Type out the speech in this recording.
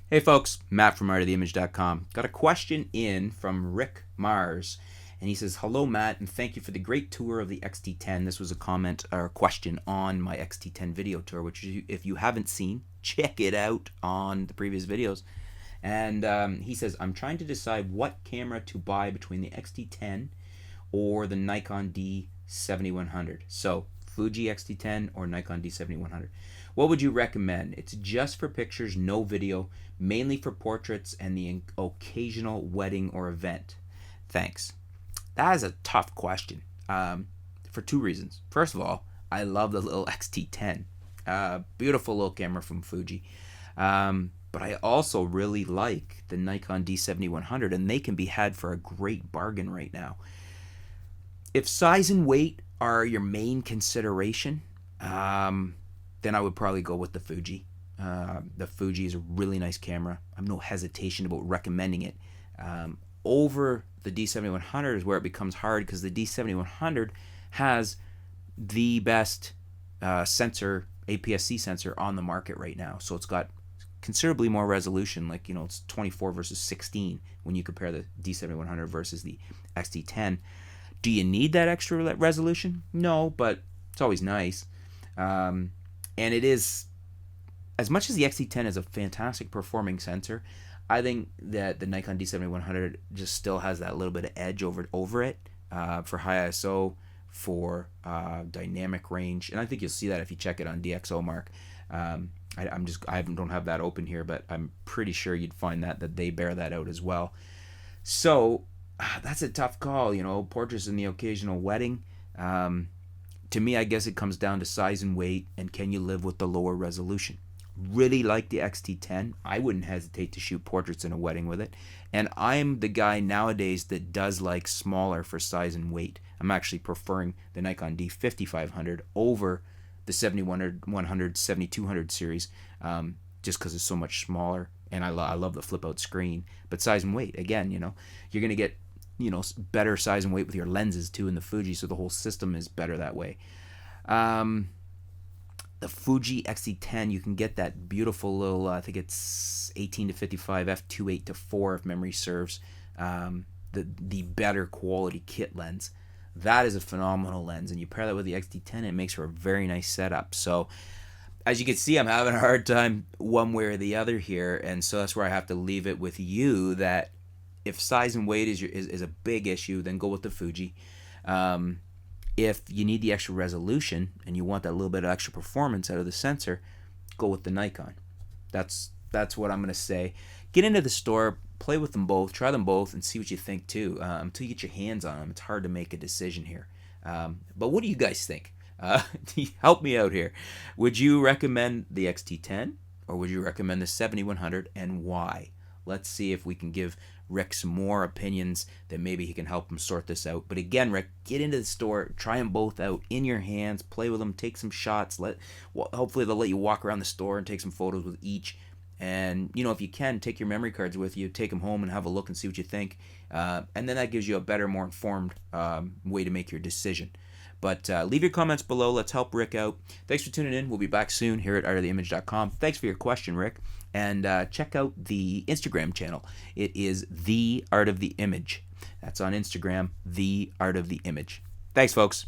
Hey folks, Matt from artoftheimage.com. Got a question in from Rick Mars, and he says, "Hello Matt, and thank you for the great tour of the X-T10." This was a comment or a question on my X-T10 video tour, which if you haven't seen, check it out on the previous videos. And he says, "I'm trying to decide what camera to buy between the X-T10 or the Nikon D7100. So Fuji X-T10 or Nikon D7100. What would you recommend? It's just for pictures, no video, mainly for portraits and the occasional wedding or event. Thanks." That is a tough question for two reasons. First of all, I love the little X-T10. Beautiful little camera from Fuji. But I also really like the Nikon D7100, and they can be had for a great bargain right now. If size and weight are your main consideration, then I would probably go with the Fuji. The Fuji is a really nice camera. I have no hesitation about recommending it. Over the D7100 is where it becomes hard, because the D7100 has the best sensor, APS-C sensor on the market right now. So it's got considerably more resolution, like, it's 24 versus 16 when you compare the D7100 versus the X-T10. Do you need that extra resolution? No, but it's always nice. And it is, as much as the X-T10 is a fantastic performing sensor, I think that the Nikon D7100 just still has that little bit of edge over it for high ISO, for dynamic range, and I think you'll see that if you check it on DxOMark. I don't have that open here, but I'm pretty sure you'd find that they bear that out as well. So that's a tough call, portraits and the occasional wedding. To me, I guess it comes down to size and weight, and can you live with the lower resolution. Really like the X-T10. I wouldn't hesitate to shoot portraits in a wedding with it. And I'm the guy nowadays that does like smaller for size and weight. I'm actually preferring the Nikon D5500 over the 7100, 7200 series, just because it's so much smaller, and I love the flip out screen. But size and weight, again, you're going to get better size and weight with your lenses too in the Fuji, so the whole system is better that way. The Fuji X-T10, you can get that beautiful little, I think it's 18 to 55 f2.8 to 4 if memory serves, the better quality kit lens. That is a phenomenal lens, and you pair that with the X-T10, it makes for a very nice setup. So as you can see, I'm having a hard time one way or the other here, and so that's where I have to leave it with you, that if size and weight is a big issue, then go with the Fuji. If you need the extra resolution and you want that little bit of extra performance out of the sensor, go with the Nikon. That's what I'm going to say. Get into the store, play with them both, try them both, and see what you think too. Until you get your hands on them, it's hard to make a decision here. But what do you guys think? Help me out here. Would you recommend the X-T10 or would you recommend the 7100, and why? Let's see if we can give Rick some more opinions that maybe he can help him sort this out. But again, Rick, get into the store, try them both out in your hands, play with them, take some shots. Hopefully they'll let you walk around the store and take some photos with each. And if you can, take your memory cards with you, take them home and have a look and see what you think. And then that gives you a better, more informed way to make your decision. But leave your comments below. Let's help Rick out. Thanks for tuning in. We'll be back soon here at artoftheimage.com. Thanks for your question, Rick. And check out the Instagram channel. It is The Art of the Image. That's on Instagram, The Art of the Image. Thanks, folks.